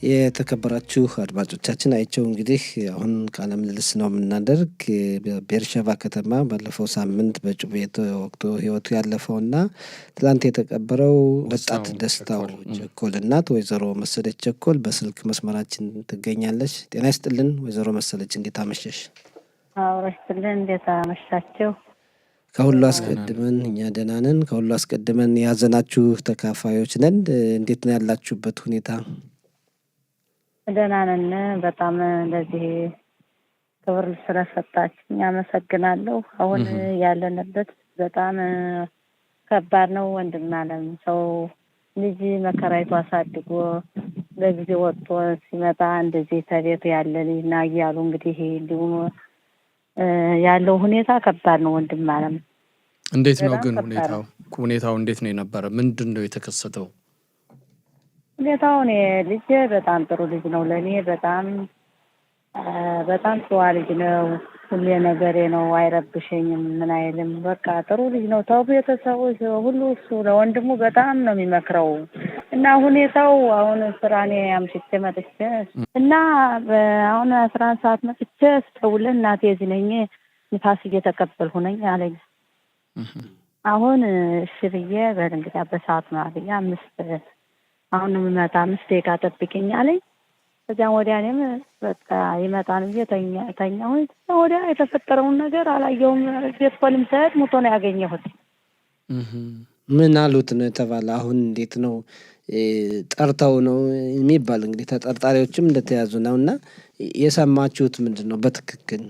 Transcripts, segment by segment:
የተከበራችሁ አድማጮቻችን አይቸው እንግዲህ አሁን ቃለ ምልልስ ነው የምናደርግ በቤርሸባ ከተማ ባለፈው ሳምንት በጩቤ ተወግቶ ህይወቱ ያለፈውና ትላንት የተቀበረው ወጣት ደስታው ቸኮል እናት ወይዘሮ መሰለች ቸኮል በስልክ መስመራችን ትገኛለች። ጤና ይስጥልን ወይዘሮ መሰለች፣ እንዴት አመሸሽ? አውራሽልን እንዴት አመሻችሁ? ከሁሉ አስቀድመን እኛ ደህና ነን። ከሁሉ አስቀድመን ያዘናችሁ ተካፋዮች ነን። እንዴት ነው ያላችሁበት ሁኔታ? ደህና ነን። በጣም ለዚህ ክብር ስለሰጣችኝ አመሰግናለሁ። አሁን ያለንበት በጣም ከባድ ነው። ወንድም አለም ሰው ልጅ መከራይቶ አሳድጎ በጊዜ ወጥቶ ሲመጣ እንደዚህ ተቤቱ ያለ ልጅ ና እያሉ እንግዲህ እንዲሁ ያለው ሁኔታ ከባድ ነው። ወንድም አለም እንዴት ነው ግን ሁኔታው እንዴት ነው የነበረ? ምንድን ነው የተከሰተው? ሁኔታው ልጅ በጣም ጥሩ ልጅ ነው። ለኔ በጣም ጥሩ ልጅ ነው። ሁሌ ነገሬ ነው። አይረብሸኝም፣ ምን አይልም። በቃ ጥሩ ልጅ ነው። ተው ቤተሰቦች ሁሉ እሱ ለወንድሙ በጣም ነው የሚመክረው እና ሁኔታው አሁን ስራኔ አምሽቼ መጥቼ እና አሁን 11 ሰዓት መጥቼ ስደውል እናቴ እዚህ ነኝ ንፋስ እየተቀበልኩ ነኝ አለኝ። አሁን እሺ ብዬ በእንግዲህ በሰዓት ነው አለኝ። አሁን ነው የሚመጣ 5 ደቂቃ ጠብቂኝ አለኝ። ከዚያም ወዲያ እኔም በቃ ይመጣን ብዬ ተኛሁኝ። ወዲያ የተፈጠረውን ነገር አላየሁም። ቤት ፖሊም ሳይድ ሞቶ ነው ያገኘሁት። ምን አሉት ነው የተባለ? አሁን እንዴት ነው ጠርተው ነው የሚባል? እንግዲህ ተጠርጣሪዎችም እንደተያዙ ነው እና የሰማችሁት ምንድን ነው በትክክል?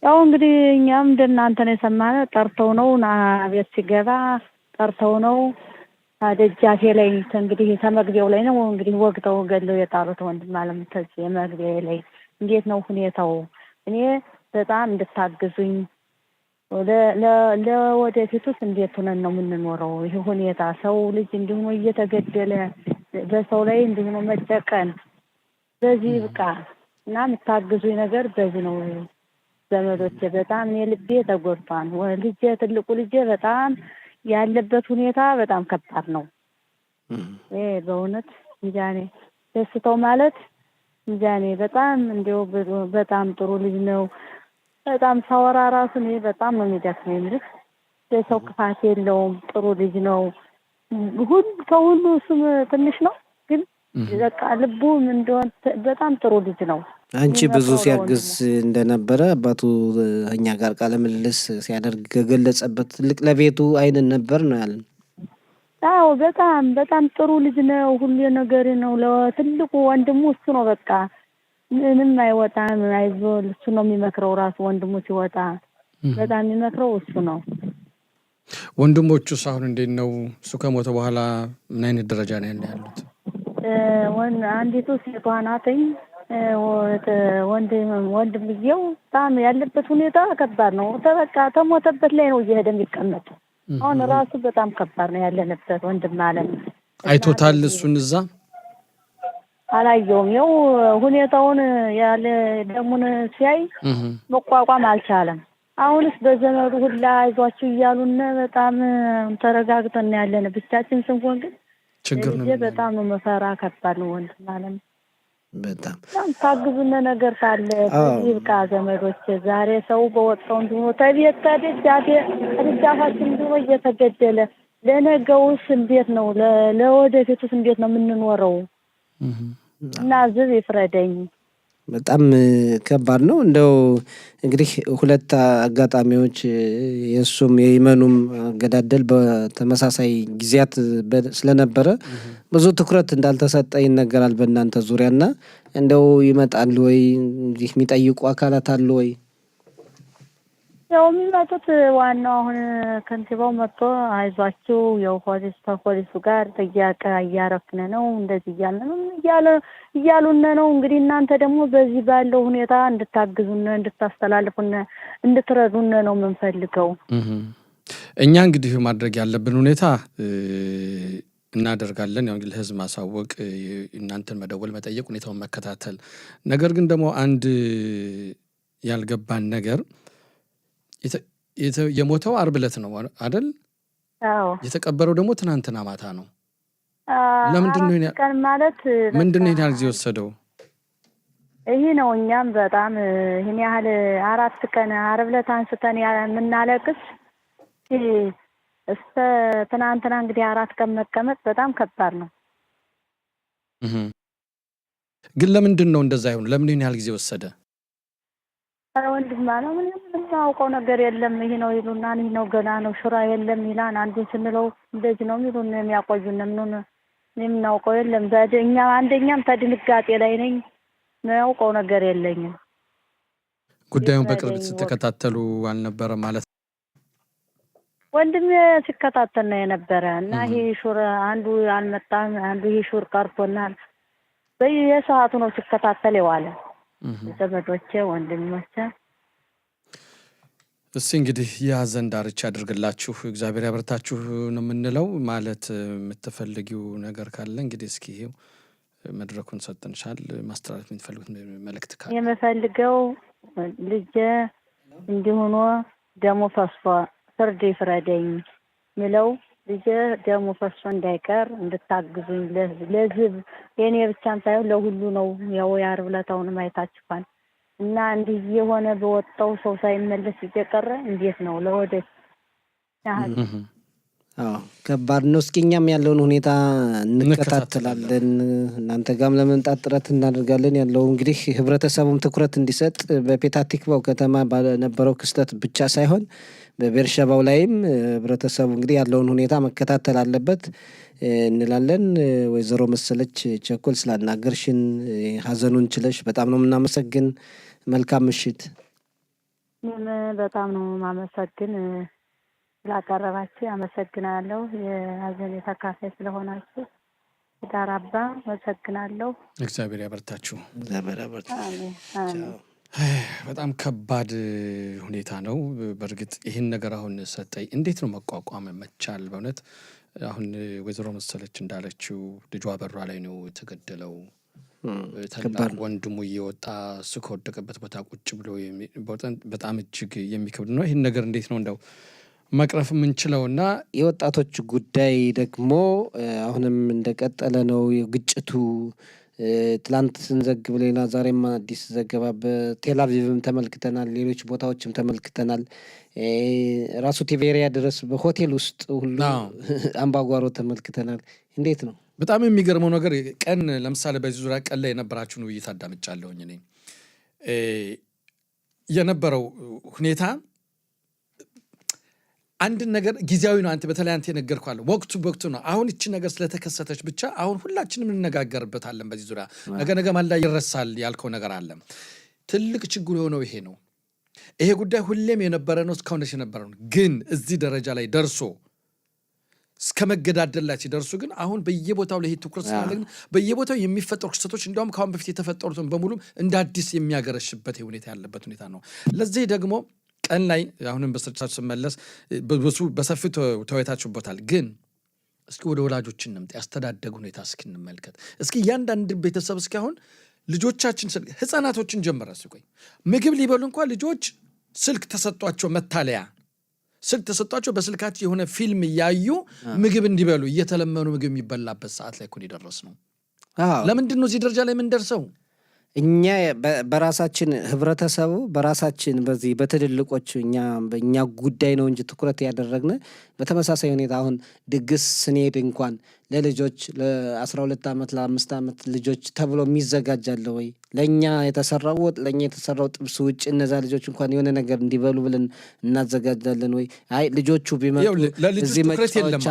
ያው እንግዲህ እኛም እንደናንተ ነው የሰማነው። ጠርተው ነው ና ቤት ሲገባ ጠርተው ነው ደጃፌ ላይ እንግዲህ ተመግቢያው ላይ ነው እንግዲህ ወግተው ገለው የጣሉት። ወንድም አለም ተዚህ መግቢያው ላይ እንዴት ነው ሁኔታው? እኔ በጣም እንድታግዙኝ ለወደፊቱስ እንዴት ሆነን ነው የምንኖረው? ይሄ ሁኔታ ሰው ልጅ እንዲሁ እየተገደለ በሰው ላይ እንዲሁ መጨቀን በዚህ በቃ እና የምታግዙኝ ነገር በዚህ ነው ዘመዶቼ። በጣም እኔ ልቤ ተጎድቷል። ልጄ ትልቁ ልጄ በጣም ያለበት ሁኔታ በጣም ከባድ ነው። በእውነት እንጃኔ ደስታው ማለት እንጃኔ በጣም እንዲያው በጣም ጥሩ ልጅ ነው። በጣም ሳወራ ራሱ እኔ በጣም ነው የሚደክመኝ። ልጅ የሰው ክፋት የለውም፣ ጥሩ ልጅ ነው። ከሁሉ እሱም ትንሽ ነው ግን በቃ ልቡ እንደሆነ በጣም ጥሩ ልጅ ነው። አንቺ ብዙ ሲያግዝ እንደነበረ አባቱ እኛ ጋር ቃለ ምልልስ ሲያደርግ ከገለጸበት ትልቅ ለቤቱ አይንን ነበር ነው ያለን። አዎ በጣም ጥሩ ልጅ ነው። ሁሉ ነገር ነው። ለትልቁ ወንድሙ እሱ ነው። በቃ ምንም አይወጣም፣ አይዞህ እሱ ነው የሚመክረው። ራሱ ወንድሙ ሲወጣ በጣም የሚመክረው እሱ ነው። ወንድሞቹስ አሁን እንዴት ነው? እሱ ከሞተ በኋላ ምን አይነት ደረጃ ነው ያሉት? አንዲቱ ሴቷ ናትኝ። ወንድምየው በጣም ያለበት ሁኔታ ከባድ ነው። በቃ ተሞተበት ላይ ነው እየሄደ የሚቀመጥ። አሁን ራሱ በጣም ከባድ ነው ያለንበት። ወንድም አለም አይቶታል? እሱን እዛ አላየውም። ያው ሁኔታውን ያለ ደሙን ሲያይ መቋቋም አልቻለም። አሁንስ በዘመዱ ሁላ አይዟችሁ እያሉን በጣም ተረጋግተን ያለን ብቻችን ስንሆን ግን ችግር ነው። በጣም ነው መፈራ ከባድ ነው። ወንድም አለም በጣም ታግዙን ነገር ካለ ይብቃ ዘመዶች። ዛሬ ሰው በወጣው እንዲሁ ተቤት ተደጃፋችን እንዲሁ እየተገደለ ለነገውስ እንዴት ነው? ለወደፊቱስ እንዴት ነው የምንኖረው? እና ዝብ ይፍረደኝ። በጣም ከባድ ነው። እንደው እንግዲህ ሁለት አጋጣሚዎች የእሱም የይመኑም አገዳደል በተመሳሳይ ጊዜያት ስለነበረ ብዙ ትኩረት እንዳልተሰጠ ይነገራል በእናንተ ዙሪያና እንደው ይመጣሉ ወይ እንዲህ የሚጠይቁ አካላት አሉ ወይ? ያው የሚመጡት ዋናው አሁን ከንቲባው መጥቶ አይዟችሁ ያው ከፖሊሱ ጋር ጥያቄ እያረፍን ነው እንደዚህ እያሉን ነው። እንግዲህ እናንተ ደግሞ በዚህ ባለው ሁኔታ እንድታግዙን፣ እንድታስተላልፉን፣ እንድትረዱን ነው የምንፈልገው። እኛ እንግዲህ ማድረግ ያለብን ሁኔታ እናደርጋለን። ያው ለህዝብ ማሳወቅ፣ እናንተን መደወል፣ መጠየቅ፣ ሁኔታውን መከታተል። ነገር ግን ደግሞ አንድ ያልገባን ነገር የሞተው ዓርብ ዕለት ነው አይደል? አዎ። የተቀበረው ደግሞ ትናንትና ማታ ነው። ለምንድን ነው 4 ቀን ማለት ምንድን ነው በቃ ይሄን ጊዜ ወሰደው? ይሄ ነው። እኛም በጣም ይሄን ያህል 4 ቀን ዓርብ ዕለት አንስተን የምናለቅስ ይሄ እስከ ትናንትና እንግዲህ 4 ቀን መቀመጥ በጣም ከባድ ነው። ግን ለምንድን ነው እንደዛ ይሆን? ለምን ይሄን ያህል ጊዜ ወሰደ? ወንድማ ነው ምንም የምናውቀው ነገር የለም። ይሄ ነው ይሉናል፣ ይሄ ነው ገና ነው ሽራ የለም ይላል። አንዱን ስንለው እንደዚህ ነው የሚሉን የሚያቆዩን ምኑን የምናውቀው የለም። እኛ አንደኛም ተድንጋጤ ላይ ነኝ። የማውቀው ነገር የለኝም። ጉዳዩን በቅርብ ስትከታተሉ አልነበረ ማለት? ወንድሜ ሲከታተል ነው የነበረ እና ይሄ ሹር አንዱ አልመጣም፣ አንዱ ይሄ ሹር ቀርቶናል። በየሰዓቱ ነው ሲከታተል የዋለ ዘመዶቼ ወንድሞቼ። እስኪ እንግዲህ የሀዘን ዳርቻ ያድርግላችሁ፣ እግዚአብሔር ያበርታችሁ ነው የምንለው። ማለት የምትፈልጊው ነገር ካለ እንግዲህ እስኪ ይሄው መድረኩን ሰጥንሻል። ማስተላለፍ የምትፈልጉት መልእክት ካለ? የምፈልገው ልጄ እንዲሆኖ ደሞ ፈሶ ፍርድ ይፍረደኝ ምለው ልጄ ደሞ ፈሶ እንዳይቀር እንድታግዙኝ ለህዝብ የኔ ብቻም ሳይሆን ለሁሉ ነው። ያው የዓርብ ዕለታውን አይታችኋል እና እንዲህ የሆነ በወጣው ሰው ሳይመለስ እየቀረ እንዴት ነው ለወደፊት? ከባድ ነው። እስኪ እኛም ያለውን ሁኔታ እንከታተላለን፣ እናንተ ጋርም ለመምጣት ጥረት እናደርጋለን። ያለው እንግዲህ ህብረተሰቡም ትኩረት እንዲሰጥ በፔታህ ቲክቫው ከተማ በነበረው ክስተት ብቻ ሳይሆን በቤርሸባው ላይም ህብረተሰቡ እንግዲህ ያለውን ሁኔታ መከታተል አለበት እንላለን። ወይዘሮ መሰለች ቸኮል ስላናገርሽን ሀዘኑን ችለሽ በጣም ነው የምናመሰግን። መልካም ምሽት። በጣም ነው ማመሰግን ስላቀረባችሁ አመሰግናለሁ። የሀዘኔ ተካፋይ ስለሆናችሁ ዳራባ አመሰግናለሁ። እግዚአብሔር ያበርታችሁ። እግዚአብሔር ያበርታችሁ። በጣም ከባድ ሁኔታ ነው። በእርግጥ ይህን ነገር አሁን ሰጠኝ እንዴት ነው መቋቋም መቻል? በእውነት አሁን ወይዘሮ መሰለች እንዳለችው ልጇ በሯ ላይ ነው የተገደለው። ታላቅ ወንድሙ እየወጣ እሱ ከወደቀበት ቦታ ቁጭ ብሎ በጣም እጅግ የሚከብድ ነው። ይህን ነገር እንዴት ነው እንደው መቅረፍ የምንችለውና የወጣቶች ጉዳይ ደግሞ አሁንም እንደቀጠለ ነው ግጭቱ። ትላንት ስንዘግብ ሌላ ዛሬም አዲስ ዘገባ በቴልአቪቭም ተመልክተናል፣ ሌሎች ቦታዎችም ተመልክተናል። ራሱ ቲቤሪያ ድረስ በሆቴል ውስጥ ሁሉ አምባጓሮ ተመልክተናል። እንዴት ነው? በጣም የሚገርመው ነገር ቀን ለምሳሌ በዚህ ዙሪያ ቀን ላይ የነበራችሁን ውይይት አዳምጫለሁኝ። እኔ የነበረው ሁኔታ አንድን ነገር ጊዜያዊ ነው። አንተ በተለይ አንተ የነገርኳለ ወቅቱ ነው። አሁን እቺ ነገር ስለተከሰተች ብቻ አሁን ሁላችንም እንነጋገርበታለን በዚህ ዙሪያ። ነገ ማልዳ ይረሳል ያልከው ነገር አለ። ትልቅ ችግሩ የሆነው ይሄ ነው። ይሄ ጉዳይ ሁሌም የነበረ ነው፣ እስካሁን የነበረ ነው። ግን እዚህ ደረጃ ላይ ደርሶ እስከ መገዳደል ላይ ሲደርሱ ግን አሁን በየቦታው ላይ ትኩረት ስላለ በየቦታው የሚፈጠሩ ክስተቶች እንዲያውም ከአሁን በፊት የተፈጠሩትን በሙሉ እንደ አዲስ የሚያገረሽበት ሁኔታ ያለበት ሁኔታ ነው። ለዚህ ደግሞ ቀን ላይ አሁንም በስርቻችሁ ስመለስ በሰፊው ተወያይታችሁበታል። ግን እስኪ ወደ ወላጆች እንምጣ። ያስተዳደጉ ሁኔታ እስኪ እንመልከት። እስኪ እያንዳንድ ቤተሰብ እስኪ አሁን ልጆቻችን ህፃናቶችን ጀመረ ሲቆይ ምግብ ሊበሉ እንኳን ልጆች ስልክ ተሰጧቸው፣ መታለያ ስልክ ተሰጧቸው። በስልካቸው የሆነ ፊልም እያዩ ምግብ እንዲበሉ እየተለመኑ ምግብ የሚበላበት ሰዓት ላይ እኮ የደረስ ነው። ለምንድን ነው እዚህ ደረጃ ላይ የምንደርሰው? እኛ በራሳችን ህብረተሰቡ በራሳችን በዚህ በትልልቆች በእኛ ጉዳይ ነው እንጂ ትኩረት ያደረግነ። በተመሳሳይ ሁኔታ አሁን ድግስ ስንሄድ እንኳን ለልጆች ለ12 ዓመት ለ5 ዓመት ልጆች ተብሎ የሚዘጋጃለ ወይ? ለእኛ የተሰራው ወጥ ለእኛ የተሰራው ጥብስ ውጭ እነዛ ልጆች እንኳን የሆነ ነገር እንዲበሉ ብለን እናዘጋጃለን ወይ? አይ ልጆቹ ቢመጡ እዚህ መጫወቻ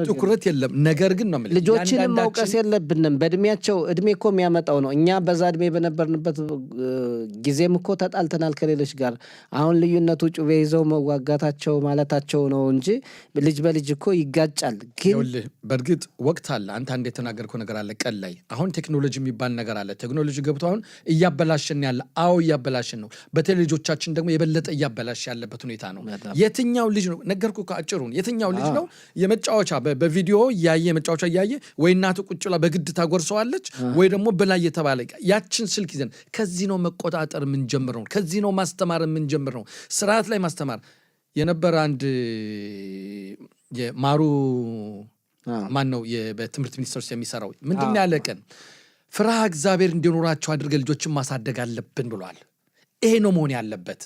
ትኩረት የለም። ነገር ግን ነው ልጆችንም መውቀስ የለብንም። በእድሜያቸው እድሜ እኮ የሚያመጣው ነው። እኛ በዛ እድሜ በነበርንበት ጊዜም እኮ ተጣልተናል ከሌሎች ጋር። አሁን ልዩነቱ ጩቤ ይዘው መዋጋታቸው ማለታቸው ነው እንጂ ልጅ በልጅ እኮ ይጋጫል። ግን በእርግጥ ወቅት አለ። አንተ የተናገርከው ነገር አለ ቀን ላይ። አሁን ቴክኖሎጂ የሚባል ነገር አለ። ቴክኖሎጂ ገብቶ አሁን እያበላሸን ያለ። አዎ እያበላሸን ነው። በተለይ ልጆቻችን ደግሞ የበለጠ እያበላሽ ያለበት ሁኔታ ነው። የትኛው ልጅ ነው ነገርኩ ከአጭሩን የትኛው ልጅ ነው የመጫወቻ በቪዲዮ እያየ መጫወቻ እያየ ወይ እናቱ ቁጭ ብላ በግድ ታጎርሰዋለች ወይ ደግሞ በላይ የተባለ ያችን ስልክ ይዘን ከዚህ ነው መቆጣጠር የምንጀምረው። ከዚህ ነው ማስተማር የምንጀምረው። ስርዓት ላይ ማስተማር የነበረ አንድ የማሩ ማን ነው በትምህርት ሚኒስቴር ውስጥ የሚሰራው ምንድነው ያለቀን ፍርሃ እግዚአብሔር እንዲኖራቸው አድርገን ልጆችን ማሳደግ አለብን ብሏል። ይሄ ነው መሆን ያለበት።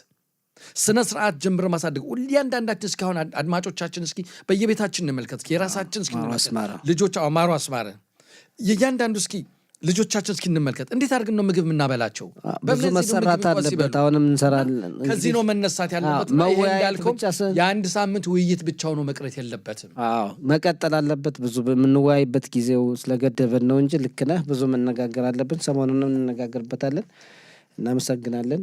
ስነ ስርዓት ጀምረ ማሳደግ እያንዳንዳችን እስኪ አሁን አድማጮቻችን እስኪ በየቤታችን እንመልከት እስኪ የራሳችን እስኪ እንመልከት ልጆች አማሩ አስማረ የእያንዳንዱ እስኪ ልጆቻችን እስኪ እንመልከት እንዴት አድርገን ነው ምግብ የምናበላቸው ብዙ መሰራት አለበት። አሁንም እንሰራለን። ከዚህ ነው መነሳት ያለበት። እንዳልከው የአንድ ሳምንት ውይይት ብቻው ነው መቅረት የለበትም። መቀጠል አለበት። ብዙ የምንወያይበት ጊዜው ስለገደበን ነው እንጂ ልክ ነህ። ብዙ መነጋገር አለብን። ሰሞኑንም እንነጋገርበታለን። እናመሰግናለን።